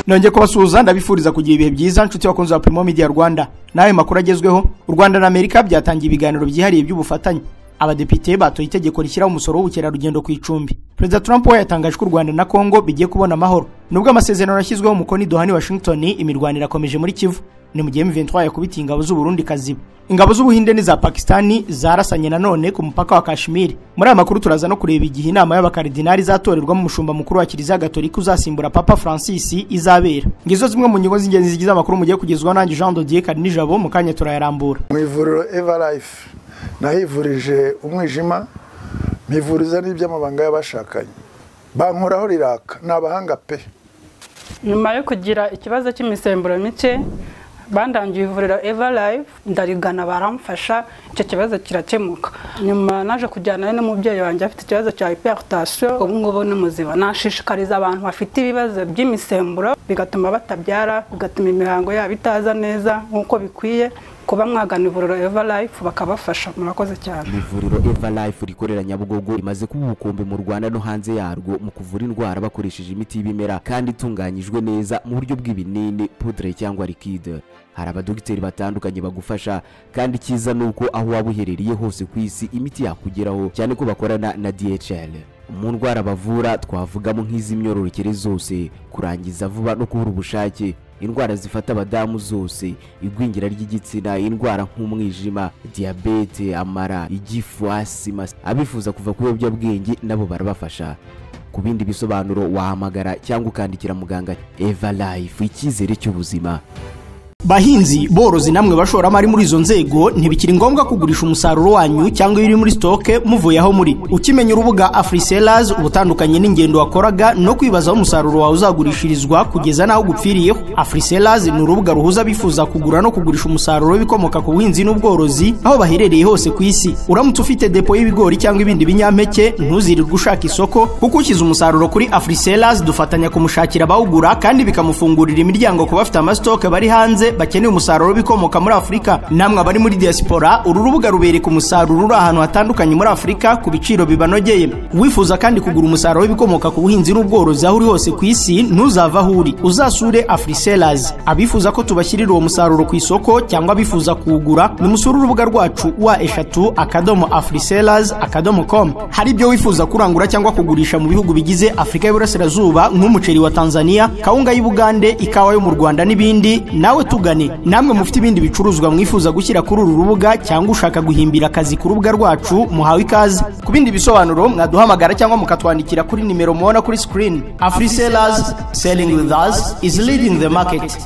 Nongeye kubasuhuza ndabifuriza kugira ibihe byiza nshuti bakunze wa Primo Media Rwanda. Nawe makuru agezweho, u Rwanda na Amerika byatangiye ibiganiro byihariye by'ubufatanye. Abadepite batoye itegeko rishyiraho umusoro w'ubukerarugendo ku icumbi. Perezida Trump yatangaje ko u Rwanda na Kongo bigiye kubona amahoro. Nubwo amasezerano yashyizweho umukono i Doha, Washington, imirwano irakomeje muri Kivu. Ni mu gihe M23 yakubita ingabo z'u Burundi kaziba. Ingabo z'Ubuhinde n'iza Pakistani zarasanye nanone ku mupaka wa Kashmir. Muri aya makuru turaza no kureba igihe inama y'abakardinali zatorerwa mu mushumba mukuru wa Kiliziya Gatolika uzasimbura Papa Francis izabera. Ngizo zimwe mu nyungu z'ingenzi zigize amakuru mugiye kugezwa nanjye Jean Dodier Karinijabo mu kanya turayarambura. Mu ivuriro Everlife nahivurije umwijima, mivuriza n'iby'amabanga y'abashakanye. Bankoraho riraka n'abahanga pe. Nyuma yo kugira ikibazo cy'imisemburo mike bandangiye ivuriro Everlife ndarigana baramfasha, icyo kibazo kirakemuka. Nyuma naje kujyana n'umubyeyi wanjye afite ikibazo cya hypertension, ubu ngubu ni muzima. Nashishikariza abantu bafite ibibazo by'imisemburo bigatuma batabyara, bigatuma imihango yabo itaza neza nkuko bikwiye, kuba mwagana ivuriro Everlife bakabafasha. Murakoze cyane. Ivuriro Everlife rikorera Nyabugogo rimaze kuba ubukombe mu Rwanda no hanze yarwo mu kuvura indwara bakoresheje imiti y'ibimera kandi itunganyijwe neza mu buryo bw'ibinini, poudre cyangwa liquide. Hari abadogiteri batandukanye bagufasha, kandi kiza nuko aho waba uherereye hose ku isi imiti yakugeraho, cyane ko bakorana na DHL. Mu ndwara bavura twavugamo nk'iz'imyororokere zose, kurangiza vuba no kubura ubushake, indwara zifata abadamu zose, igwingira ry'igitsina, indwara nk'umwijima, diabete, amara, igifu, asima. Abifuza kuva ku biyobyabwenge nabo barabafasha. Ku bindi bisobanuro wahamagara cyangwa ukandikira muganga. Everlife, icyizere cy'ubuzima. Bahinzi borozi namwe bashoramari muri izo nzego ntibikiri ngombwa kugurisha umusaruro wanyu cyangwa iri muri stoke muvuye aho muri. Ukimenya urubuga AfriSellers ubutandukanye n'ingendo wakoraga no kwibaza aho umusaruro wawe uzagurishirizwa kugeza naho gupfiriyeho. AfriSellers ni urubuga ruhuza bifuza kugura no kugurisha umusaruro w'ibikomoka ku buhinzi n'ubworozi aho baherereye hose ku isi. Uramutse ufite depo y'ibigori cyangwa ibindi binyampeke, ntuzirirwe ushaka isoko, kuko ukiza umusaruro kuri AfriSellers dufatanya kumushakira abawugura kandi bikamufungurira imiryango ku bafite amastoke bari hanze bakeneye umusaruro bikomoka muri Afrika. Namwe abari muri diaspora, uru rubuga rubereka umusaruro uri ahantu hatandukanye muri Afrika ku biciro bibanogeye. Wifuza kandi kugura umusaruro w'ibikomoka ku buhinzi n'ubworozi aho uri hose ku isi, ntuzava aho uri, uzasure AfriSellers. Abifuza ko tubashyirira uwo musaruro ku isoko cyangwa abifuza kuwugura, nimusure urubuga rwacu wa@afrisellers.com. Hari ibyo wifuza kurangura cyangwa kugurisha mu bihugu bigize Afrika y'Iburasirazuba nk'umuceri wa Tanzania, kawunga y'Ubugande, ikawa yo mu Rwanda n'ibindi, nawe tugane. Namwe mufite ibindi bicuruzwa mwifuza gushyira kuri uru rubuga cyangwa ushaka guhimbira akazi ku rubuga rwacu, muhawe ikaze. Ku bindi bisobanuro mwaduhamagara cyangwa mukatwandikira kuri nimero mubona kuri screen. AfriSellers, selling with us is leading the market.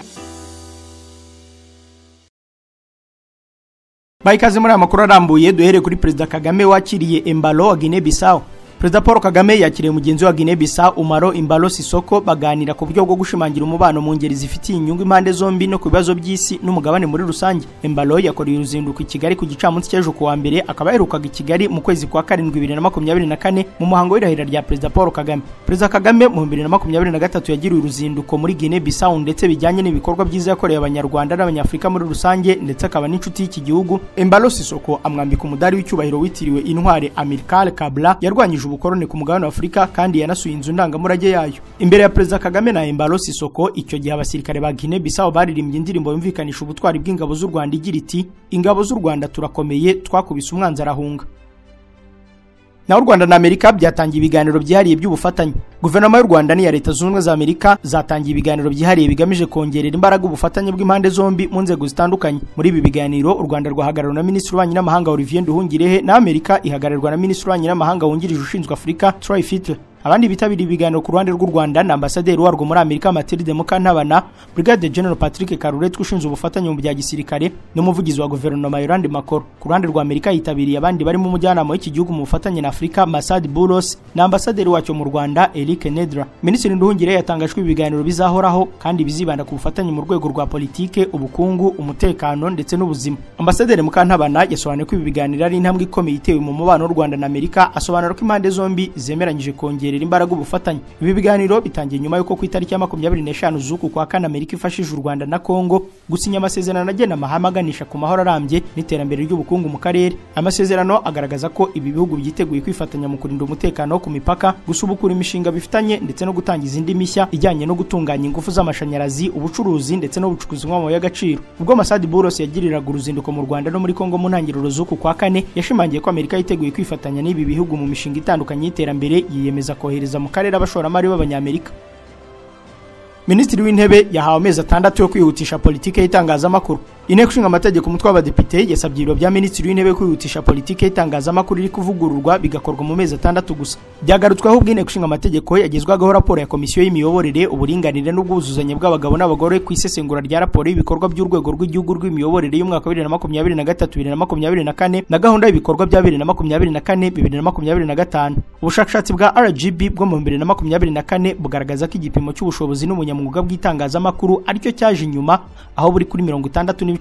Bayikaze muri amakuru arambuye, duhere kuri Perezida Kagame wakiriye Embalo wa Guinea Bissau. Perezida Paul Kagame yakiriye mugenzi wa Guinea Bissau Umaro Embalo Sisoko baganira ku buryo bwo gushimangira umubano mu ngeri zifitiye inyungu impande zombi no ku bibazo by'isi n'umugabane muri rusange. Embalo yakoreye uruzinduko i Kigali ku gicamunsi cy'ejo kuwa mbere, akaba yaherukaga i Kigali mu kwezi kwa 7 2024 mu muhango w'irahira rya Perezida Paul Kagame. Perezida Kagame mu 2023 yagiriye uruzinduko muri Guinea Bissau ndetse bijyanye n'ibikorwa byiza yakoreye abanyarwanda n'abanyafrika muri rusange, ndetse akaba n'inshuti y'iki gihugu. Embalo Sisoko amwambika umudari w'icyubahiro witiriwe intwari Amilcar Cabral yarwanyije ubukoroni ku mugabane wa Afrika kandi yanasuye inzu ndangamurage yayo. Imbere ya Perezida Kagame na Embalo Sisoko, icyo gihe abasirikare ba Guinea Bissau baririmbye indirimbo yumvikanisha ubutwari bw'ingabo z'u Rwanda igira iti: ingabo z'u Rwanda turakomeye, twakubise umwanzi arahunga. Na Rwanda na Amerika byatangiye ibiganiro byihariye by'ubufatanye. Guverinoma y'u Rwanda n'iya Leta Zunze Ubumwe za Amerika zatangiye ibiganiro byihariye bigamije kongerera imbaraga ubufatanye bw'impande zombi mu nzego zitandukanye. Muri ibi biganiro u Rwanda rwahagarariwe na Minisitiri w'Ububanyi n'Amahanga Olivier Nduhungirehe, na Amerika ihagararirwa na Minisitiri w'Ububanyi n'Amahanga wungirije ushinzwe Afrika Troy Fittler. Abandi bitabiriye ibiganiro ku ruhande rw'u Rwanda na Ambasaderi warwo muri Amerika Mathilde Mukantabana, Brigadier General Patrick Karuretwa ushinzwe ubufatanye mu bya gisirikare n'umuvugizi wa guverinoma Yolande Makoro. Ku ruhande rwa Amerika yitabiriye abandi barimo umujyanama w'iki gihugu mu bufatanye na Afrika Masad Boulos na Ambasaderi wacyo mu Rwanda Eric Nedra. Minisitiri Nduhungirehe yatangajwe ibiganiro bizahoraho kandi bizibanda ku bufatanye mu rwego rwa politike, ubukungu, umutekano ndetse n'ubuzima. Ambasaderi Mukantabana yasobanuye ko ibi biganiro ari intambwe ikomeye itewe mu mubano w'u Rwanda na Amerika, asobanura ko impande zombi zemeranyije kongera kongerera imbaraga ubufatanye. Ibi biganiro bitangiye nyuma yuko ku itariki ya 25 z'uku kwa kane Amerika ifashije u Rwanda na Kongo gusinya amasezerano agena amahame aganisha ku mahoro arambye n'iterambere ry'ubukungu mu karere. Amasezerano agaragaza ko ibi bihugu byiteguye kwifatanya mu kurinda umutekano wo ku mipaka, gusubukura imishinga bifitanye ndetse no gutangiza indi mishya ijyanye no gutunganya ingufu z'amashanyarazi, ubucuruzi ndetse n'ubucukuzi bw'amabuye y'agaciro. Ubwo Masad Boulos yagiriraga uruzinduko mu Rwanda no muri Kongo mu ntangiriro z'uku kwa kane, yashimangiye ko Amerika yiteguye kwifatanya n'ibi bihugu mu mishinga itandukanye y'iterambere, yiyemeza kohereza mu karere abashoramari b'abanyamerika. Minisitiri w'Intebe yahawe amezi 6 yo kwihutisha politike y'itangazamakuru. Inteko Ishinga Amategeko umutwe w'abadepite yasabye ibiro bya Minisitiri w'Intebe kwihutisha politike y'itangazamakuru iri kuvugururwa bigakorwa mu mezi 6 gusa. Byagarutsweho ubwo Inteko Ishinga Amategeko yagezwagaho raporo ya Komisiyo y'Imiyoborere, Uburinganire n'Ubwuzuzanye bw'abagabo n'abagore ku isesengura rya raporo y'ibikorwa by'urwego rw'igihugu rw'imiyoborere y'umwaka wa 2023-2024 na gahunda y'ibikorwa bya 2024-2025. Ubushakashatsi bwa RGB bwo mu 2024 bugaragaza ko igipimo cy'ubushobozi n'umunyamwuga bw'itangazamakuru aricyo cyaje inyuma, aho buri kuri 67%.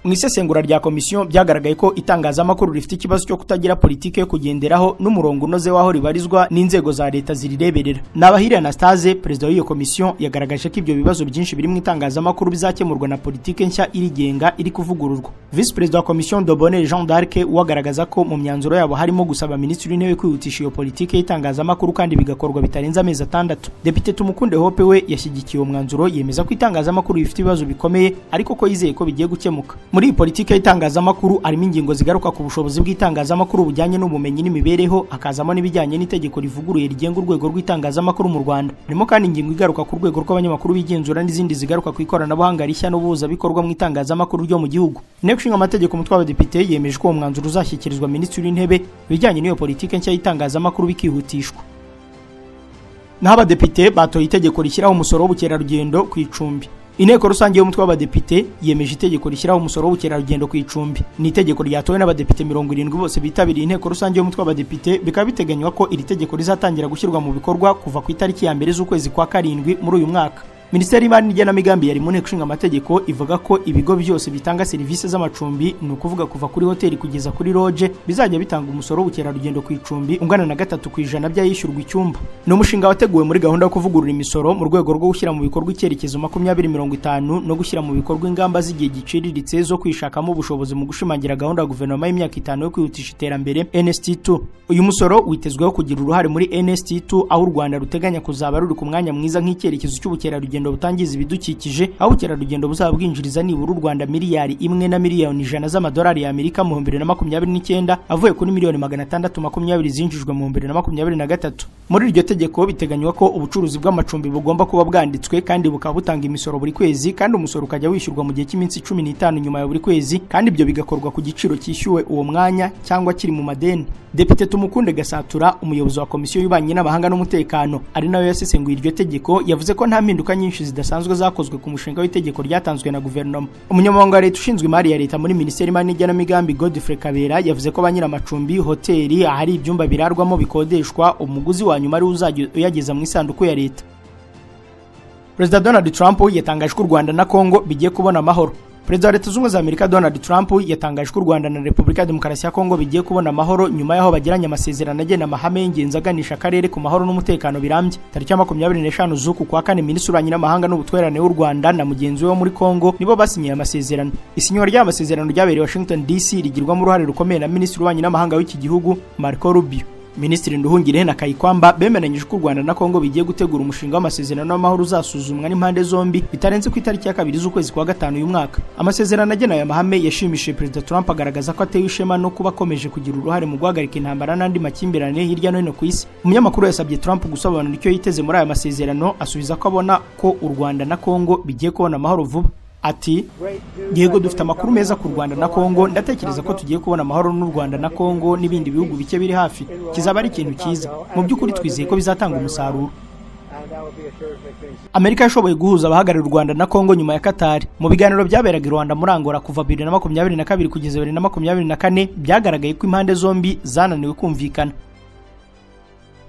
Mu isesengura rya komisiyo byagaragaye ko itangazamakuru rifite ikibazo cyo kutagira politike yo kugenderaho n'umurongo unoze waho ribarizwa n'inzego za leta zirireberera. Nabahire Anastase, perezida w'iyo komisiyo, yagaragaje ko ibyo bibazo byinshi biri mu itangazamakuru bizakemurwa na politike nshya irigenga iri kuvugururwa. Vice President wa Komisiyo Dobonel Jean d'Arc wagaragaza ko mu myanzuro yabo harimo gusaba Minisitiri w'Intebe kwihutisha iyo politike y'itangazamakuru kandi bigakorwa bitarenze amezi 6. Depite Tumukunde Hope we yashyigikiye uwo mwanzuro, yemeza ko itangazamakuru bifite ibibazo bikomeye ariko ko yizeye ko bigiye gukemuka. Muri politike y'itangazamakuru harimo ingingo zigaruka ku bushobozi bw'itangazamakuru bujyanye n'ubumenyi n'imibereho, hakazamo n'ibijyanye n'itegeko rivuguruye rigenga urwego rw'itangazamakuru mu Rwanda. Harimo kandi ingingo igaruka ku rwego rw'abanyamakuru bigenzura n'izindi zigaruka ku ikoranabuhanga rishya n'ubuhuza bikorwa mu itangazamakuru ryo mu gihugu. Inteko Ishinga Amategeko umutwe w'abadepite yemeje ko uwo mwanzuro uzashyikirizwa Minisitiri w'Intebe, bijyanye n'iyo politike nshya y'itangazamakuru bikihutishwa. Naho abadepite batoye itegeko rishyiraho umusoro w'ubukerarugendo ku icumbi. Inteko rusange y'umutwe w'abadepite yemeje itegeko rishyiraho umusoro w'ubukerarugendo ku icumbi. Ni itegeko ryatowe n'abadepite 70 bose bitabiriye inteko rusange y'umutwe w'abadepite, bikaba biteganywa ko iri tegeko rizatangira gushyirwa mu bikorwa kuva ku itariki ya 1 z'ukwezi kwa 7 muri uyu mwaka. Minisiteri y'Imari n'Igenamigambi yari mu Nteko Ishinga Amategeko ivuga ko ibigo byose bitanga serivisi z'amacumbi, ni ukuvuga kuva kuri hoteli kugeza kuri lodge, bizajya bitanga umusoro w'ubukerarugendo ku icumbi ungana na 3% by'ayishyurwa icyumba. Ni umushinga wateguwe muri gahunda yo kuvugurura imisoro mu rwego rwo gushyira mu bikorwa icyerekezo 2050 no gushyira mu bikorwa ingamba z'igihe giciriritse zo kwishakamo ubushobozi mu gushimangira gahunda ya guverinoma y'imyaka 5 yo kwihutisha iterambere NST2. Uyu musoro witezweho kugira uruhare muri NST2, aho u Rwanda ruteganya kuzaba ruri ku mwanya mwiza nk'icyerekezo cy'ubukerarugendo butangiza ibidukikije, aho ubukerarugendo buzaba bwinjiriza nibura u Rwanda miliyari 1 na miliyoni 100 z'amadolari ya Amerika mu 2029 avuye kuri miliyoni 620 zinjijwe mu 2023. Muri iryo tegeko biteganywa ko ubucuruzi bw'amacumbi bugomba kuba bwanditswe kandi bukaba butanga imisoro buri kwezi, kandi umusoro ukajya wishyurwa mu gihe cy'iminsi 15 nyuma ya buri kwezi, kandi ibyo bigakorwa ku giciro cyishyuwe uwo mwanya cyangwa kiri mu madeni. Depite Tumukunde Gasatura, umuyobozi wa Komisiyo y'Ububanyi n'Amahanga n'Umutekano, ari nawe yasesenguye iryo tegeko, yavuze ko nta mpinduka nyinshi zidasanzwe zakozwe ku mushinga w'itegeko ryatanzwe na guverinoma. Umunyamabanga wa leta ushinzwe imari ya leta muri Minisiteri y'Imari n'Igenamigambi Godfrey Kabera yavuze ko banyira amacumbi, hoteli, ahari ibyumba birarwamo bikodeshwa, umuguzi wa nyuma ari uzajya uyageza mu isanduku ya leta. Perezida Donald Trump yatangaje ko u Rwanda na Kongo bigiye kubona amahoro. Perezida wa Leta Zunze Ubumwe za Amerika Donald Trump yatangaje ko u Rwanda na Repubulika ya Demokarasi ya Kongo bigiye kubona amahoro nyuma yaho bagiranye amasezerano agena amahame y'ingenzi aganisha akarere ku mahoro n'umutekano birambye. Tariki ya 25 z'uku kwa kane, Minisitiri w'Ububanyi n'Amahanga n'Ubutwererane w'u Rwanda na mugenzi we wo muri Kongo nibo basinyiye amasezerano. Isinywa ry'aya masezerano ryabereye Washington DC rigirwamo uruhare rukomeye na Minisitiri w'Ububanyi n'Amahanga w'iki gihugu Marco Rubio. Minisitiri Nduhungirehe na Kayikwamba bemeranyije ko u Rwanda na Kongo bigiye gutegura umushinga w'amasezerano y'amahoro uzasuzumwa n'impande zombi bitarenze ku itariki ya 2 z'ukwezi kwa 5 uyu mwaka. Amasezerano agena aya mahame yashimishije Perezida Trump, agaragaza ko atewe ishema no kuba akomeje kugira uruhare mu guhagarika intambara n'andi makimbirane hirya no hino ku isi. Umunyamakuru yasabye Trump gusobanura icyo yiteze muri aya masezerano, asubiza ko abona ko u Rwanda na Kongo bigiye kubona amahoro vuba. Ati, yego dufite amakuru meza ku Rwanda na Kongo, ndatekereza ko tugiye kubona amahoro n'u Rwanda na Kongo n'ibindi bihugu bike biri hafi. Kizaba ari ikintu cyiza. Mu by'ukuri twizeye ko bizatanga umusaruro. Amerika yashoboye guhuza abahagarariye u Rwanda na Kongo nyuma ya Qatar. Mu biganiro byaberaga i Rwanda muri Angola kuva 2022 kugeza 2024, byagaragaye ko impande zombi zananiwe kumvikana.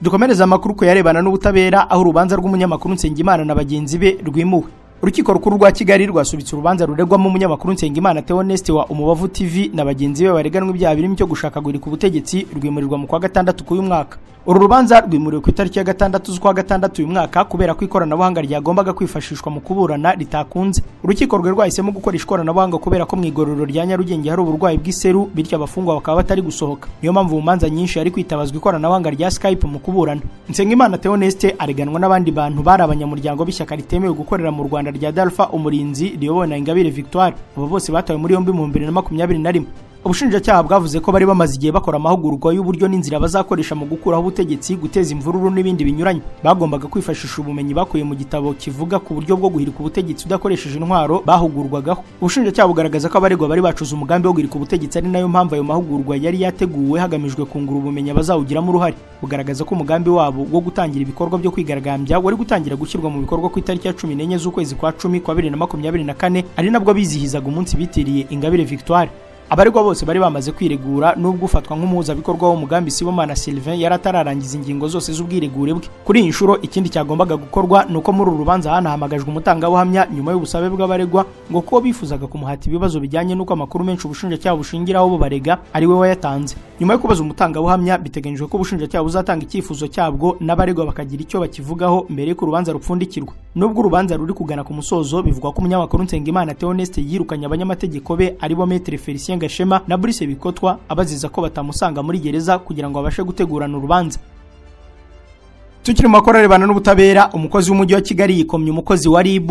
Dukomereza amakuru ko yarebana n'ubutabera, aho urubanza rw'umunyamakuru Nsengimana na bagenzi be rwimuwe. urukiko rukuru rwa Kigali rwasubitse urubanza ruregwamo umunyamakuru Nsengimana Theoneste wa Umubavu TV na bagenzi be bareganwa ibyaha birimo cyo gushakagurika ubutegetsi rwimurirwa mu kwa gatandatu k'uyu mwaka. Uru rubanza rwimuriwe ku itariki ya 6 z'ukwa gatandatu uyu mwaka kubera ko ikoranabuhanga ryagombaga kwifashishwa mu kuburana ritakunze. Urukiko rwe rwahisemo gukoresha ikoranabuhanga kubera ko mu igororero rya Nyarugenge hari uburwayi bw'iseru bityo abafungwa bakaba batari gusohoka. Niyo mpamvu mu manza nyinshi ari kwitabazwa ikoranabuhanga rya Skype mu kuburana. Nsengimana Theoneste areganwa n'abandi bantu bari abanyamuryango b'ishyaka ritemewe gukorera mu Rwanda rya Dalpha Umurinzi riyobowe na Ingabire Victoire. Abo bose batawe muri yombi mu 2021. Ubushinjacyaha bwavuze ko bari bamaze igihe bakora amahugurwa y'uburyo n'inzira bazakoresha mu gukuraho ubutegetsi, guteza imvururu n'ibindi binyuranye. Bagombaga kwifashisha ubumenyi bakuye mu gitabo kivuga ku buryo bwo guhirika ubutegetsi udakoresheje intwaro bahugurwagaho. Ubushinjacyaha bugaragaza ko abaregwa bari bacuze umugambi wo guhirika ubutegetsi ari nayo mpamvu ayo mahugurwa yari yateguwe hagamijwe kungura ubumenyi bazawugiramo uruhare. Bugaragaza ko umugambi wabo wo gutangira ibikorwa byo kwigaragambya wari gutangira gushyirwa mu bikorwa ku itariki ya 14 z'ukwezi kwa 10 kwa 2024 ari nabwo bizihizaga umunsi bitiriye Ingabire Victoire. Abaregwa bose bari bamaze kwiregura nubwo ufatwa nk'umuhuzabikorwa w'umugambi Sibomana Sylvain yaratararangiza ingingo zose z'ubwiregure bwe. Kuri iyi nshuro ikindi cyagombaga gukorwa nuko muri uru rubanza hanahamagajwe umutangabuhamya nyuma y'ubusabe bw'abaregwa ngo ko bifuzaga kumuhata ibibazo bijyanye n'uko amakuru menshi ubushinjacyaha bushingiraho bo barega ari we wayatanze. Nyuma yo kubaza umutangabuhamya biteganyijwe ko ubushinjacyaha buzatanga icyifuzo cyabwo n'abaregwa bakagira icyo bakivugaho mbere y'uko urubanza rupfundikirwa. Nubwo urubanza ruri kugana ku musozo bivugwa ko umunyamakuru Nsengimana Theoneste yirukanye abanyamategeko be aribo Maître Felicien Gashema na Brice Bikotwa abaziza ko batamusanga muri gereza kugira ngo abashe gutegurana urubanza. Tukiri mu makuru arebana n'ubutabera, umukozi w'umujyi wa Kigali yikomye umukozi wa RIB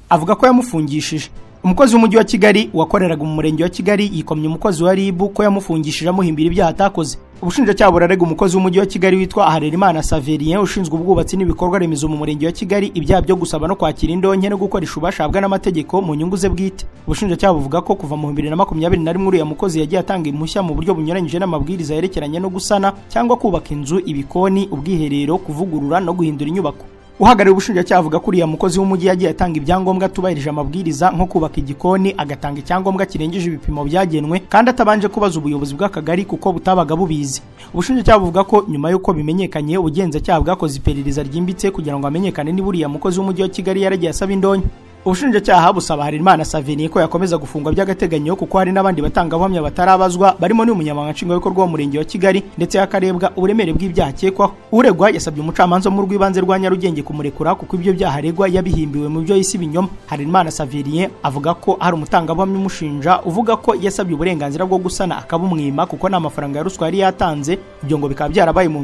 avuga ko yamufungishije. Umukozi w'umujyi wa Kigali wakoreraga mu murenge wa Kigali yikomye umukozi wa RIB ko yamufungishije amuhimbira ibyaha atakoze. Ubushinjacyaha burarega umukozi w'umujyi wa Kigali witwa Harerimana Saverien ushinzwe ubwubatsi n'ibikorwa remezo mu murenge wa Kigali ibyaha byo gusaba no kwakira indonke no gukoresha ubashabwa n'amategeko mu nyungu ze bwite. Ubushinjacyaha buvuga ko kuva mu 2021 uriya mukozi yagiye atanga impushya mu buryo bunyuranyije n'amabwiriza yerekeranye no gusana cyangwa kubaka inzu, ibikoni, ubwiherero, kuvugurura no guhindura inyubako. Uhagarariye ubushinjacyaha avuga ko uriya mukozi w'umujyi yagiye atanga ibyangombwa tubahirije amabwiriza nko kubaka igikoni, agatanga icyangombwa kirengeje ibipimo byagenwe kandi atabanje kubaza ubuyobozi bw'akagari kuko butabaga bubizi. Ubushinjacyaha buvuga ko nyuma y'uko bimenyekanye ubugenzacyaha bwakoze iperereza ryimbitse kugira ngo amenyekane niba uriya mukozi w'umujyi wa Kigali yaragiye asaba indonke. Ubushinjacyaha busaba Harerimana Saverien ko yakomeza gufungwa by'agateganyo kuko hari n'abandi batangabuhamya batarabazwa barimo n'umunyamabanga nshingwabikorwa w'umurenge wa Kigali ndetse yakarebwa uburemere bw'ibyaha akekwaho. Uregwa yasabye umucamanza mu rw'ibanze rwa Nyarugenge kumurekura kuko ibyo byaha aregwa yabihimbiwe mu byo yise ibinyoma. Harerimana Saverien avuga ko hari umutangabuhamya umushinja uvuga ko yasabye uburenganzira bwo gusana akabumwima kuko nta mafaranga ya ruswa yari yatanze, ibyo ngo bikaba byarabaye mu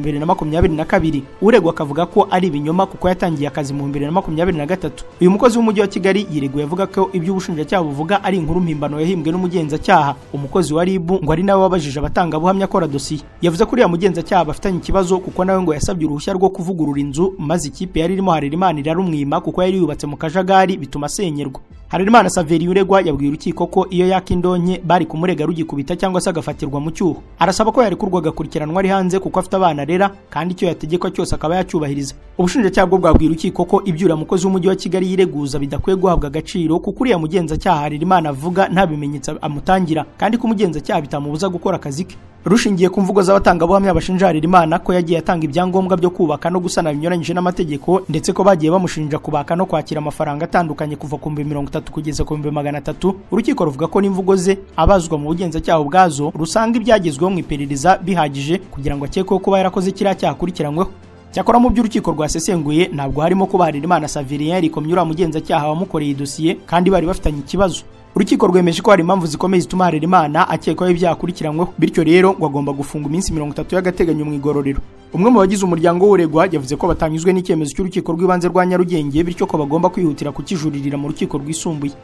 2022. Uregwa akavuga ko ari ibinyoma kuko yatangiye akazi mu 2023. Uyu mukozi w'umujyi wa Kigali yireguye avuga ko ibyo ubushinjacyaha buvuga ari inkuru mpimbano yahimbwe n'umugenzacyaha. Umukozi wa RIB ngo ari nawe wabajije abatangabuhamya akora dosiye. Yavuze ko uriya mugenzacyaha bafitanye ikibazo kuko nawe ngo yasabye uruhushya rwo kuvugurura inzu maze ikipe yari irimo Harerimana irarumwima kuko yari yubatse mu kajagari bituma asenyerwa. Harerimana Saverien uregwa yabwiye urukiko ko iyo yakindonke bari kumurega rugikubita cyangwa se agafatirwa mu cyuho. Arasaba ko yarekurwa agakurikiranwa ari hanze kuko afite abana rera kandi icyo yategekwa cyose akaba yacyubahiriza. Ubushinjacyaha bwo bwabwiye urukiko ko ibyura mukozi w'umujyi wa Kigali yireguza bidakwiye guhabwa agaciro kuko uriya mugenzacyaha Harerimana avuga nta bimenyetso amutangira kandi ko umugenzacyaha bitamubuza gukora akazi ke. Rushingiye ku mvugo z'abatangabuhamya bashinja Harerimana ko yagiye atanga ibyangombwa byo kubaka no gusana binyuranyije n'amategeko ndetse ko bagiye bamushinja kubaka no kwakira amafaranga atandukanye kuva ku 30 kugeza ku 300. Urukiko ruvuga ko n'imvugo ze abazwa mu bugenzacyaha ubwazo rusanga ibyagezweho mu iperereza bihagije kugira ngo akekweho kuba yarakoze kiriya cyaha akurikiranyweho. Cyakora mu by'urukiko rwasesenguye ntabwo harimo ko Harerimana Saverien yarikomye uriya mugenzacyaha wamukoreye dosiye kandi bari bafitanye ikibazo. Urukiko rwemeje ko hari impamvu zikomeye zituma Harerimana akekwaho ibyaha akurikiranyweho, bityo rero ngo agomba gufunga iminsi 30 y'agateganyo mu igororero. Umwe mu bagize umuryango w'uregwa yavuze ko batanyuzwe n'icyemezo cy'urukiko rw'ibanze rwa Nyarugenge bityo ko bagomba kwihutira kukijuririra mu rukiko rwisumbuye.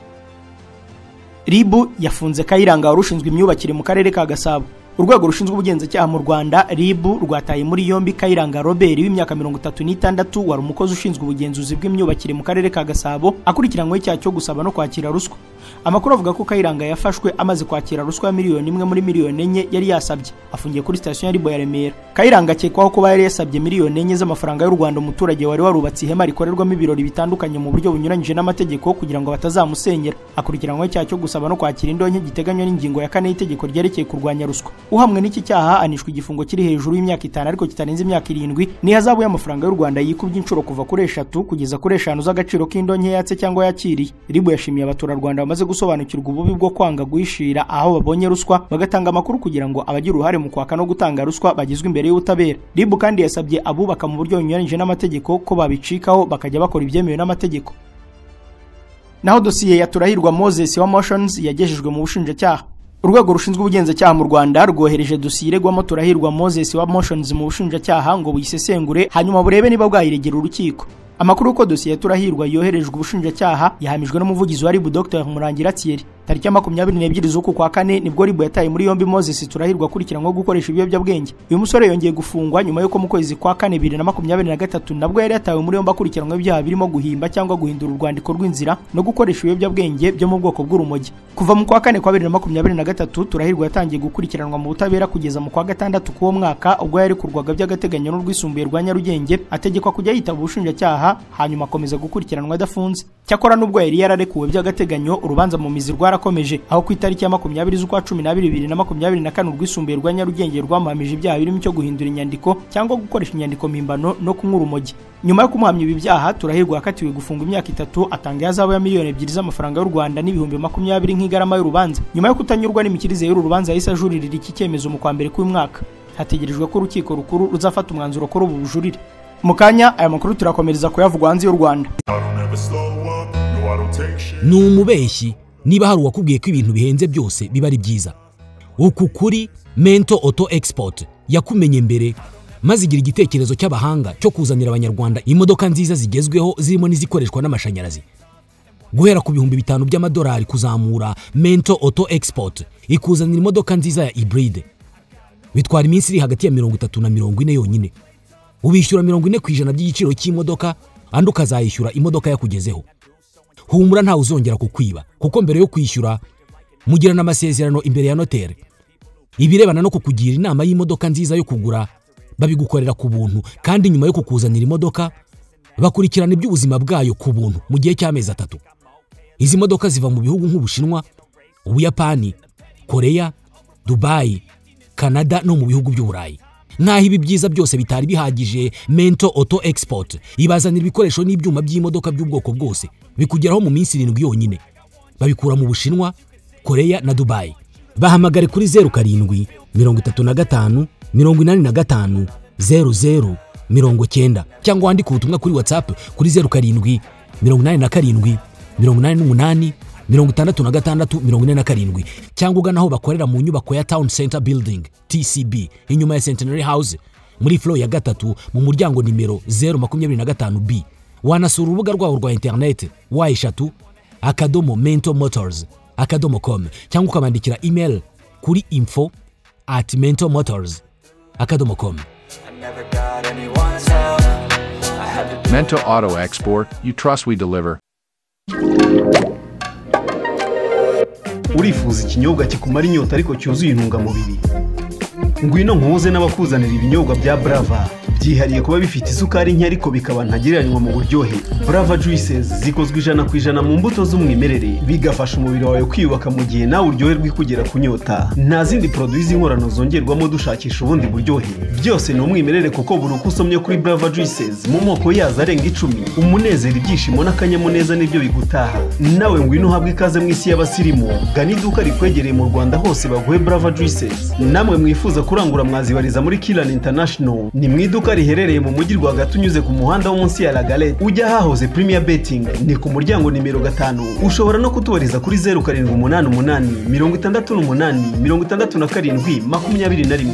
RIB yafunze Kayiranga warushinzwe imyubakire mu karere ka Gasabo. Urwego rushinzwe ubugenzacyaha mu Rwanda RIB rwataye muri yombi Kayiranga Robert w'imyaka 36 wari umukozi ushinzwe ubugenzuzi bw'imyubakire mu karere ka Gasabo akurikiranyweho icyaha cyo gusaba no kwakira ruswa. Amakuru avuga ko Kayiranga yafashwe amaze kwakira ruswa ya miliyoni 1 muri miliyoni 4 yari yasabye, afungiye kuri station ya Ribo ya Remera. Kayiranga akekwaho kuba yari yasabye miliyoni 4 z'amafaranga y'u Rwanda umuturage wari warubatse ihema rikorerwamo ibirori bitandukanye mu buryo bunyuranyije n'amategeko kugira ngo batazamusenyera. Akurikiranwe cyaha cyo gusaba no kwakira indonke giteganywa n'ingingo ya 4 y'itegeko ryerekeye kurwanya ruswa. Uhamwe n'iki cyaha anishwe igifungo kiri hejuru y'imyaka 5 ariko kitarenze imyaka 7 n'ihazabu y'amafaranga y'u Rwanda yikubye inshuro kuva kuri 3 kugeza kuri 5 z'agaciro k'indonke yatse cyangwa yakiriye. Ribo yashimiye abaturarwanda bamaze gusobanukirwa ububi bwo kwanga guhishira aho babonye ruswa bagatanga amakuru kugira ngo abagira uruhare mu kwaka no gutanga ruswa bagizwe imbere y'ubutabera. Ribo kandi yasabye abubaka mu buryo bunyuranyije n'amategeko ko babicikaho bakajya bakora ibyemewe n'amategeko. Naho dosiye ya Turahirwa Moses wa Motions yagejejwe mu bushinjacyaha. Urwego rushinzwe ubugenzacyaha mu Rwanda rwohereje dosiye iregwamo Turahirwa Moses wa Motions mu bushinjacyaha ngo buyisesengure hanyuma burebe niba bwayiregera urukiko. Amakuru ko dosiye ya Turahirwa yoherejwe ubushinjacyaha yahamijwe n'umuvugizi wa Ribu Dr Murangira Thierry. Tariki ya 22 z'uku kwa 4 nibwo Ribu yataye muri yombi Moses Turahirwa akurikiranwe gukoresha ibiyobyabwenge. Uyu musore yongeye gufungwa nyuma yuko mu kwezi kwa 4 2023 nabwo yari yatawe muri yombi akurikiranwe ibyaha birimo guhimba cyangwa guhindura urwandiko rw'inzira no gukoresha ibiyobyabwenge byo mu bwoko bw'urumogi. Kuva mu kwa 4 kwa 2023 Turahirwa yatangiye gukurikiranwa mu butabera kugeza mu kwa 6 k'uwo mwaka ubwo yari kurwaga by'agateganyo n'urwisumbuye rwa Nyarugenge ategekwa kujya yitaba ubushinjacyaha hanyuma akomeza gukurikiranwa adafunze. Cyakora nubwo yari yararekuwe by'agateganyo urubanza mu mizi rwarakomeje aho ku itariki ya 20 z'ukwa 12 2024 urwisumbuye rwa Nyarugenge rwamuhamije ibyaha birimo cyo guhindura inyandiko cyangwa gukoresha inyandiko mpimbano no kunywa urumogi. Nyuma yo kumuhamya ibi byaha Turahirwa yakatiwe gufunga imyaka 3 atanga ihazabu ya miliyoni 2 z'amafaranga y'u Rwanda n'ibihumbi 20 nk'igarama y'urubanza. Nyuma yo kutanyurwa n'imikirize y'uru rubanza yahise ajuririra iki cyemezo mu kwa mbere k'uyu mwaka. Hategerejwe ko urukiko rukuru ruzafata umwanzuro kuri ubu bujurire. Mukanya aya makuru turakomereza kuyavugwa hanze y'u Rwanda. Ni umubeshyi niba hari uwakubwiye ko ibintu bihenze byose biba ari byiza. Uku kuri Mento Auto Export yakumenye mbere maze igira igitekerezo cy'abahanga cyo kuzanira abanyarwanda imodoka nziza zigezweho zirimo n'izikoreshwa n'amashanyarazi. Guhera ku bihumbi 5 by'amadolari kuzamura, Mento Auto Export ikuzanira imodoka nziza ya hybride. Bitwara iminsi iri hagati ya 30 na 40 yonyine. Ubishyura 40% by'igiciro cy'imodoka andi ukazayishyura imodoka yakugezeho. Humura nta uzongera kukwiba kuko mbere yo kwishyura mugirana amasezerano imbere ya notaire. Ibirebana no kukugira inama y'imodoka nziza yo kugura babigukorera ku buntu kandi nyuma yo kukuzanira imodoka bakurikirana iby'ubuzima bwayo ku buntu mu gihe cy'amezi 3. Izi modoka ziva mu bihugu nk'Ubushinwa, Ubuyapani, Korea, Dubai, Canada no mu bihugu by'Uburayi. Naho ibi byiza byose bitari bihagije, Mento Auto Export ibazanira ibikoresho n'ibyuma by'imodoka by'ubwoko bwose bikugeraho mu minsi 7 yonyine. Babikura mu Bushinwa, Korea na Dubai. Bahamagare kuri 07 35 85 00 90 cyangwa wandike ubutumwa kuri WhatsApp kuri 07 87 88 66 cyangwa ugana aho bakorera mu nyubako ya Town Center Building TCB inyuma ya Centenary House muri floor ya 3 mu muryango nimero 025B. Wanasura urubuga rwabo rwa internet wa@mentomotors.com cyangwa ukabandikira email kuri info@mentomotors.com. Mento Auto Export, you trust we deliver. Urifuza ikinyobwa kikumara inyota ariko cyuzuye intungamubiri? Ngwino nkuze n'abakuzanira ibinyobwa bya Brava byihariye kuba bifite isukari nke ariko bikaba ntagereranywa mu buryohe. Brava Juices zikozwe 100% mu mbuto z'umwimerere bigafasha umubiri wawe kwiyubaka mu gihe nawe uryoherwa kugera ku nyota. Nta zindi produits z'inkorano zongerwamo dushakisha ubundi buryohe. Byose ni umwimerere kuko buri uko usomye kuri Brava Juices mu moko yazo arenga 10 umunezero ibyishimo n'akanyamuneza nibyo bigutaha. Nawe ngwino uhabwe ikaze mu isi y'abasirimu. Gana iduka rikwegereye mu Rwanda hose baguhe Brava Juices. Namwe mwifuza kurangura mwazibariza muri Kilan International ni mwiduka riherereye mu mujyi rwagati unyuze ku muhanda wo munsi ya La Galette ujya hahoze Premier Betting ni ku muryango nimero 5. Ushobora no kutubariza kuri 0788 68 67 21.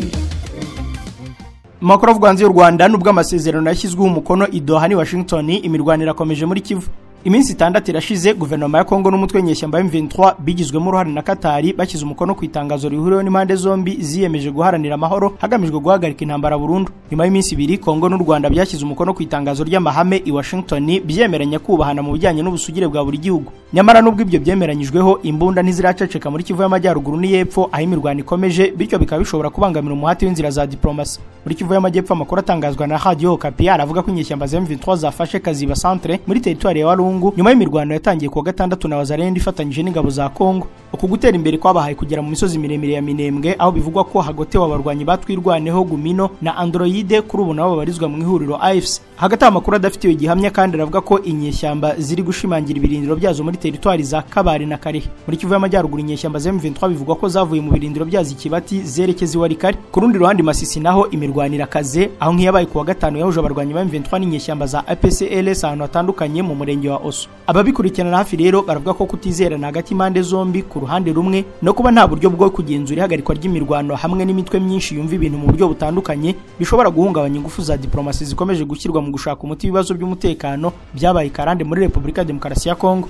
Makuru avugwa hanze y'u Rwanda nubwo amasezerano yashyizweho umukono i Doha ni Washington imirwanire akomeje muri Kivu. Iminsi 6 irashize guverinoma ya Kongo n'umutwe w'inyeshyamba M23 bigizwemo uruhare na Katari bashyize umukono ku itangazo rihuriweho n'impande zombi ziyemeje guharanira amahoro hagamijwe guhagarika intambara burundu. Nyuma y'iminsi 2 Kongo n'u Rwanda byashyize umukono ku itangazo ry'amahame i Washington byemeranya kubahana mu bijyanye n'ubusugire bwa buri gihugu. Nyamara nubwo ibyo byemeranyijweho imbunda ntiziraceceka muri Kivu y'Amajyaruguru n'Iyepfo aho imirwano ikomeje, bityo bikaba bishobora kubangamira umuhati w'inzira za diplomasi. Muri Kivu y'Amajyepfo amakuru atangazwa na Radio Okapi aravuga ko inyeshyamba za M23 zafashe Kaziba Centre muri territoire ya Walungu nyuma y'imirwano yatangiye kuwa gatandatu na Wazalendo ifatanyije n'ingabo za Kongo. Uku gutera imbere kwabahaye kugera mu misozi miremire ya Minembwe aho bivugwa ko hagotewe abarwanyi batwirwaneho Gumino na Androide kuri ubu nabo babarizwa mu ihuriro AFC. Hagati amakuru adafitiwe gihamya kandi aravuga ko inyeshyamba ziri gushimangira ibirindiro byazo muri territoire za Kabare na Karehe. Muri Kivu y'Amajyaruguru inyeshyamba za M23 bivugwa ko zavuye mu birindiro byazo Kibati zerekeza Warikari. Ku rundi ruhande Masisi naho imirwanira kaze aho nkiyabaye kuwa gatanu yahuje abarwanyi ba M23 n'inyeshyamba za APCLS ahantu hatandukanye mu murenge wa Oso. Ababikurikirana hafi rero baravuga ko kutizerana hagati impande zombi ku ruhande rumwe no kuba nta buryo bwo kugenzura ihagarikwa ry'imirwano hamwe n'imitwe myinshi yumva ibintu mu buryo butandukanye bishobora guhungabanya ingufu za diplomasi zikomeje gushyirwa mu gushaka umuti w'ibibazo by'umutekano byabaye karande muri Repubulika ya Demokarasi ya Kongo.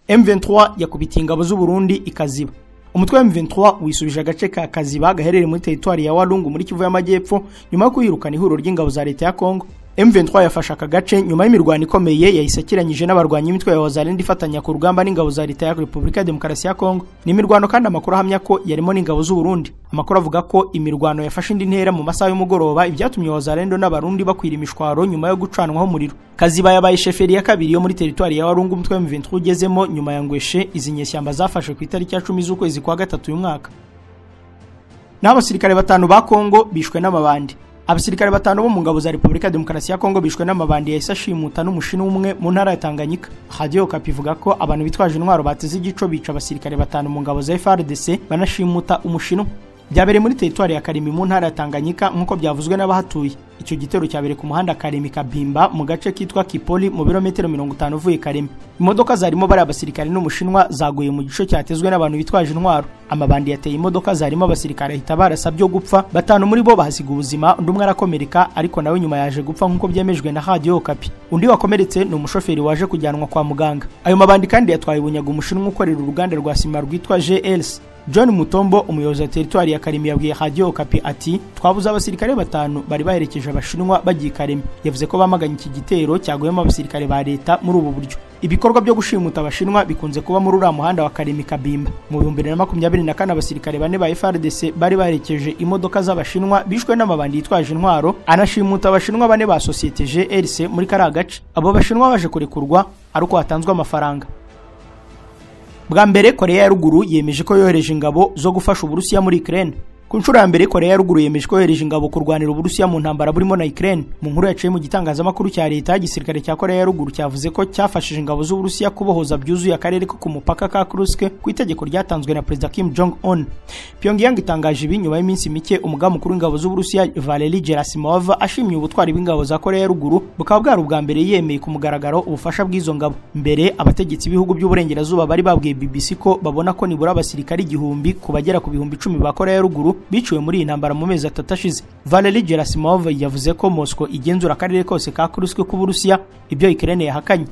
M23 yakubitiye ingabo z'u Burundi ikaziba. Umutwe wa M23 wisubije agace ka Kaziba gaherereye muri territoire ya Walungu muri Kivu y'Amajyepfo nyuma yo kwirukana ihuriro ry'ingabo za leta ya Kongo. M23 yafashe aka gace nyuma y'imirwano ikomeye yahisakiranyije n'abarwanyi imitwe ya Wazalendo ifatanya ku rugamba n'ingabo za leta ya Repubulika ya Demokarasi ya Kongo. Ni imirwano kandi amakuru ahamya ko yarimo n'ingabo z'u Burundi. Amakuru avuga ko imirwano yafashe indi ntera mu masaha y'umugoroba ibyatumye Wazalendo n'abarundi bakwira imishwaro nyuma yo gucanwaho umuriro. Kaziba yabaye sheferi ya kabiri yo muri territoire ya Walungu umutwe wa M23 ugezemo nyuma ya Ngweshe izi nyeshyamba zafashe ku itariki ya 10 z'ukwezi kwa gatatu uyu mwaka. N'abasirikare 5 ba Kongo bishwe n'amabandi. Abasirikare 5 bo mu ngabo za Repubulika ya Demokarasi ya Kongo bishwe n'amabandi ya isashimuta n'umushino umwe mu ntara ya Tanganyika. Radio Okapi ivuga ko abantu bitwaje intwaro bateze igico bica abasirikare 5 mu ngabo za FARDC banashimuta umushino. Byabereye muri territoire ya Karimi mu ntara ya Tanganyika nkuko byavuzwe n'abahatuye. Icyo gitero cyabereye ku muhanda Karimi Kabimba mu gace kitwa Kipoli mu birometero 50 uvuye Karimi. Imodoka zarimo bari abasirikare n'umushinwa zaguye mu gico cyatezwe n'abantu bitwaje intwaro. Amabandi yateye imodoka zarimo abasirikare ahita barasabyo gupfa, 5 muri bo bahasiga ubuzima, undi umwe arakomereka ariko nawe nyuma yaje gupfa nkuko byemejwe na Radio Okapi. Undi wakomeretse ni umushoferi waje kujyanwa kwa muganga. Ayo mabandi kandi yatwaye bunyaga umushinwa ukorera uruganda rwa sima rwitwa GLS. John Mutombo umuyobozi wa territoire ya Karimi yabwiye Radio Okapi ati twabuze abasirikare 5 bari baherekeje abashinwa bagiye Karimi. Yavuze ko bamaganye iki gitero cyaguyemo abasirikare ba leta muri ubu buryo. Ibikorwa byo gushimuta abashinwa bikunze kuba muri uriya muhanda wa Karimi Kabimba. Mu 2024 abasirikare 4 ba FARDC bari baherekeje imodoka z'abashinwa bishwe n'amabandi yitwaje intwaro anashimuta abashinwa 4 ba societe GLC muri Karagace. Abo bashinwa baje kurekurwa aruko hatanzwe amafaranga. Bwa mbere Korea ya Ruguru yemeje ko yohereje ingabo zo gufasha Uburusiya muri Ukraine. Ku nshuro ya mbere Korea ya Ruguru yemeje ko yohereje ingabo kurwanira Uburusiya mu ntambara burimo na Ukraine. Mu nkuru yaciye mu gitangazamakuru cya leta igisirikare cya Korea ya Ruguru cyavuze ko cyafashije ingabo z'Uburusiya kubohoza byuzuye akarere ko ku mupaka ka Kursk ku itegeko ryatanzwe na Perezida Kim Jong Un. Pyongyang itangaje ibi nyuma y'iminsi mike umugaba mukuru w'ingabo z'Uburusiya Valery Gerasimov ashimye ubutwari bw'ingabo za Korea ya Ruguru bukaba bwari ubwa mbere yemeye ku mugaragaro ubufasha bw'izo ngabo. Mbere abategetsi b'ibihugu by'uburengerazuba bari babwiye BBC ko babona ko nibura abasirikari 1000 kubagera ku 10,000 ba Korea ya Ruguru biciwe muri iyi ntambara mu mezi 3 ashize. Valery Gerasimov yavuze ko Moscow igenzura akarere kose ka Kursk k'Uburusiya, ibyo Ukraine yahakanye.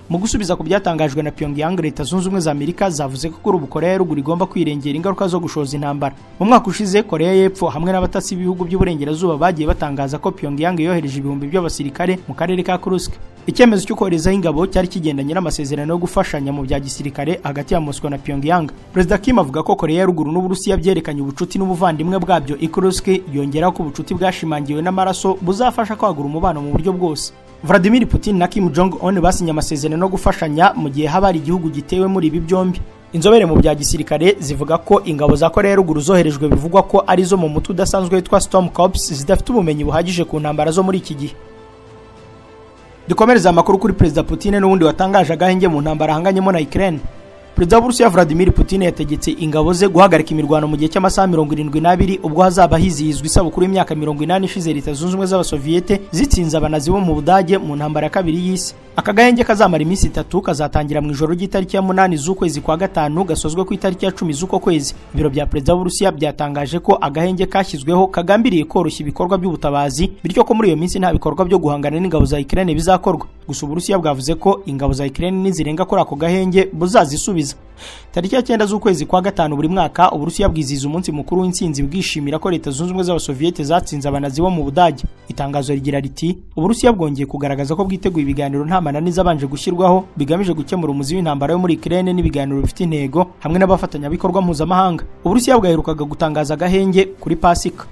Mu gusubiza ku byatangajwe na Pyongyang, Leta Zunze Ubumwe za Amerika zavuze ko kuri ubu Korea ya Ruguru igomba kwirengera ingaruka zo gushoza intambara. Mu mwaka ushize Korea y'Epfo hamwe n'abatasi b'ibihugu by'uburengerazuba bagiye batangaza ko Pyongyang yohereje ibihumbi by'abasirikare mu karere ka Kursk. Icyemezo cyo koherezaho ingabo cyari kigendanye n'amasezerano yo gufashanya mu bya gisirikare hagati ya Moscow na Pyongyang. Perezida Kim avuga ko Korea ya Ruguru n'Uburusiya byerekanye ubucuti n'ubuvandimwe bwabyo i Kursk, yongeraho ko ubucuti bwashimangiwe n'amaraso buzafasha kwagura umubano mu buryo bwose. Vladimir Putin na Kim Jong Un basinye amasezerano yo gufashanya mu gihe haba ari igihugu gitewe muri ibi byombi. Inzobere mu bya gisirikare zivuga ko ingabo za Korea ya Ruguru zoherejwe bivugwa ko ari zo mu mutu udasanzwe witwa Storm Corps zidafite ubumenyi buhagije ku ntambara zo muri iki gihe. Dukomereza amakuru kuri Perezida Putin n'ubundi watangaje agahenge mu ntambara hanganyemo na Ukraine. Perezida w'Uburusiya Vladimir Putin yategetse ingabo ze guhagarika imirwano mu gihe cy'amasaha 72 ubwo hazaba hizihizwa isabukuru y'imyaka 80 ishize Leta Zunze Ubumwe z'Abasoviyete zitsinze abanazi bo mu Budage mu ntambara ya kabiri y'isi. Aka gahenge kazamara iminsi 3 kazatangira mu ijoro ry'itariki ya 8 z'ukwezi kwa gatanu gasozwe ku itariki ya 10 z'uko kwezi. Ibiro bya Perezida w'Uburusiya byatangaje ko agahenge kashyizweho kagambiriye koroshya ibikorwa by'ubutabazi, bityo ko muri iyo minsi nta bikorwa byo guhangana n'ingabo za Ukraine bizakorwa. Gusa Uburusiya bwavuze ko ingabo za Ukraine nizirenga kuri ako gahenge buzazisubiza. Tariki ya 9 z'ukwezi kwa gatanu buri mwaka Uburusiya bwizihiza umunsi mukuru w'intsinzi bwishimira ko Leta Zunze Ubumwe z'Abasoviete zatsinze abanazi bo mu Budage. Itangazo rigira riti Uburusiya bwongeye kugaragaza ko bwiteguye ibiganiro nta mananiza abanje gushyirwaho bigamije gukemura umuzi w'intambara yo muri Ukraine n'ibiganiro bifite intego hamwe n'abafatanyabikorwa mpuzamahanga. Uburusiya bwaherukaga gutangaza agahenge kuri Pasika.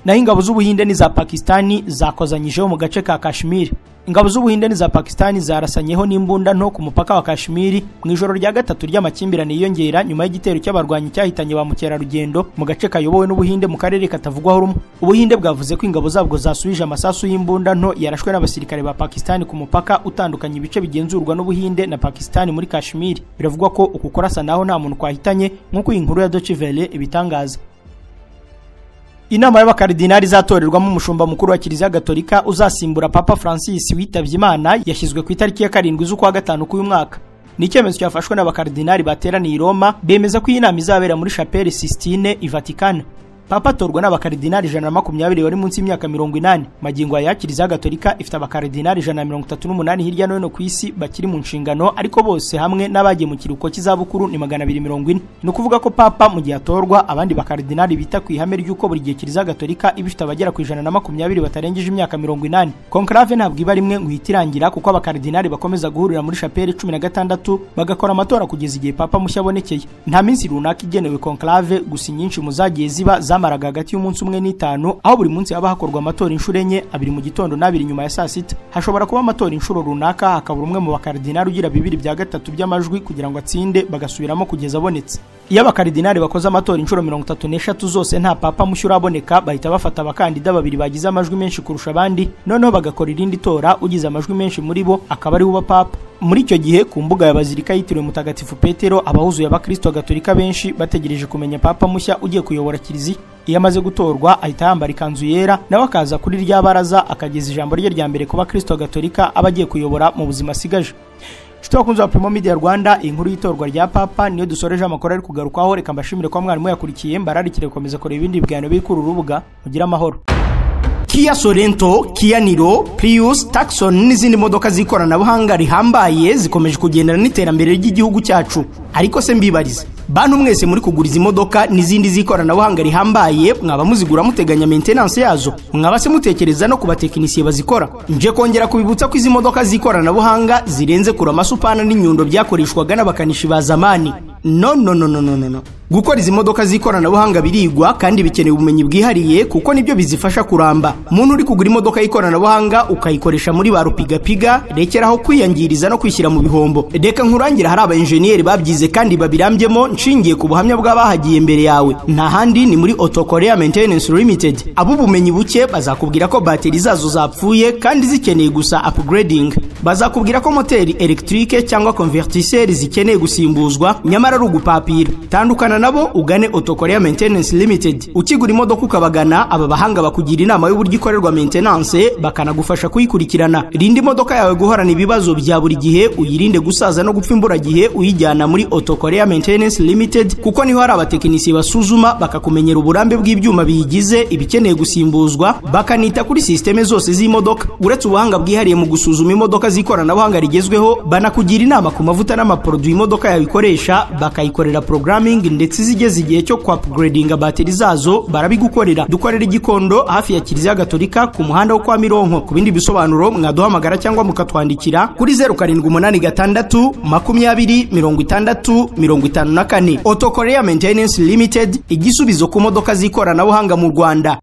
Naho ingabo z'Ubuhinde n'iza Pakistani zakozanyijeho mu gace ka Kashmir. Ingabo z'Ubuhinde n'iza Pakistani zarasanyeho n'imbunda nto ku mupaka wa Kashmir mu ijoro rya gatatu ry'amakimbirane yiyongera nyuma y'igitero cy'abarwanyi cyahitanye ba mukerarugendo mu gace kayobowe n'Ubuhinde mu karere katavugwaho rumwe. Ubuhinde bwavuze ko ingabo zabwo zasubije amasasu y'imbunda nto yarashwe n'abasirikare ba Pakistani ku mupaka utandukanye ibice bigenzurwa n'Ubuhinde na Pakistani muri Kashmir. Biravugwa ko uku kurasa naho nta muntu kwahitanye nk'uko inkuru ya Deutsche Welle ibitangaza. Inama y'abakardinali zatorerwamo umushumba mukuru wa Kiliziya Gatolika uzasimbura Papa Francis witabye Imana yashyizwe ku itariki ya 7 z'ukwa gatanu k'uyu mwaka. Ni icyemezo cyafashwe n'abakardinali bateraniye i Roma bemeza ko iyi nama izabera muri Chapelle Sistine i Vatican. Papa atorwa n'abakardinali 120 bari munsi y'imyaka 80. Magingo ya Kiliziya Gatolika ifite abakardinali 138 hirya no hino ku isi bakiri mu nshingano, ariko bose hamwe n'abagiye mu kiruhuko cy'izabukuru ni 240. Ni ukuvuga ko Papa mu gihe atorwa abandi bakardinali bita ku ihame ry'uko buri gihe Kiliziya Gatolika ibifite abagera ku 120 batarengeje imyaka 80. Conclave ntabwo iba rimwe ngo ihitirangira kuko abakardinali bakomeza guhurira muri Chapelle 16 bagakora amatora kugeza igihe Papa mushya abonekeye. Nta minsi runaka igenewe conclave, gusa nyinshi muzagiye ziba maraga hagati y'umunsi 1 n'5, aho buri munsi haba hakorwa amatora inshuro enye, 2 mu gitondo na 2 nyuma ya saa sita. Hashobora kuba amatora inshuro runaka hakabura umwe mu bakardinali ugira 2/3 by'amajwi kugira ngo atsinde bagasubiramo kugeza abonetse. Iyo abakardinali bakoze amatora inshuro 33 zose nta Papa mushya uraboneka, bahita bafata abakandida 2 bagize amajwi menshi kurusha abandi, noneho bagakora irindi tora ugize amajwi menshi muri bo akaba ari uba Papa. Muri icyo gihe ku mbuga ya Bazilika yitiriwe Mutagatifu Petero abahuzuye abakristo Gatolika benshi bategereje kumenya Papa mushya ugiye kuyobora Kiliziya. Iyo amaze gutorwa ahita yambara ikanzu yera nawe akaza kuri rya baraza akageza ijambo rye rya mbere ku bakristo Gatolika abagiye kuyobora mu buzima asigaje. Bakunzi ba Primo Media Rwanda, inkuru y'itorwa rya Papa niyo dusoreje amakuru ari kugarukaho. Reka mbashimire ko mwarimu yakurikiye, mbararikire gukomeza kureba ibindi biganiro biri kuri urubuga. Mugira amahoro. Kia Sorento, Kia Niro, Prius, Tucson n'izindi modoka z'ikoranabuhanga rihambaye zikomeje kugendana n'iterambere ry'igihugu cyacu. Ariko se mbibarize, bantu mwese muri kuguriza imodoka n'izindi z'ikoranabuhanga rihambaye, mwaba muzigura muteganya maintenance yazo? Mwaba se mutekereza no kubatekinisiye bazikora? Nje kongera kubibutsa ko izi modoka z'ikoranabuhanga zirenze kura amasupana n'inyundo byakoreshwaga n'abakanishi ba zamani. No. Gukora izi modoka z'ikoranabuhanga birigwa kandi bikeneye ubumenyi bwihariye kuko nibyo bizifasha kuramba. Muntu uri kugura imodoka y'ikoranabuhanga ukayikoresha muri ba rupigapiga, rekeraho kwiyangiriza no kwishyira mu bihombo. Reka nkurangira hari aba engineer babyize kandi babirambyemo nshingiye ku buhamya bw'abahagiye imbere yawe. Nta handi ni muri Auto Korea Maintenance Limited. Abo bumenyi buke bazakubwira ko bateri zazo zapfuye kandi zikeneye gusa upgrading. Bazakubwira ko moteri electrique cyangwa convertisseur zikeneye gusimbuzwa nyamara ari ugupapira. Tandukana nabo ugane Auto Korea Maintenance Limited. Ukigura imodoka ukabagana, aba bahanga bakugira inama y'uburyo ikorerwa maintenance bakanagufasha kuyikurikirana. Rindi imodoka yawe guhorana ibibazo bya buri gihe, uyirinde gusaza no gupfa imburagihe uyijyana muri Auto Korea Maintenance Limited kuko niho hari abatekinisiye basuzuma bakakumenyera uburambe bw'ibyuma biyigize, ibikeneye gusimbuzwa, bakanita kuri systeme zose z'imodoka. Uretse ubuhanga bwihariye mu gusuzuma imodoka z'ikoranabuhanga rigezweho, banakugira inama ku mavuta n'amaproduit imodoka yawe ikoresha, bakayikorera programming ndetse zigeze igihe cyo kwa upgrading bateri zazo barabigukorera. Dukorera Gikondo hafi ya Kiliziya Gatolika ku muhanda wo kwa Mironko. Ku bindi bisobanuro mwaduhamagara cyangwa mukatwandikira kuri 0786 20 60 54. Auto Korea Maintenance Limited, igisubizo ku modoka z'ikoranabuhanga mu Rwanda.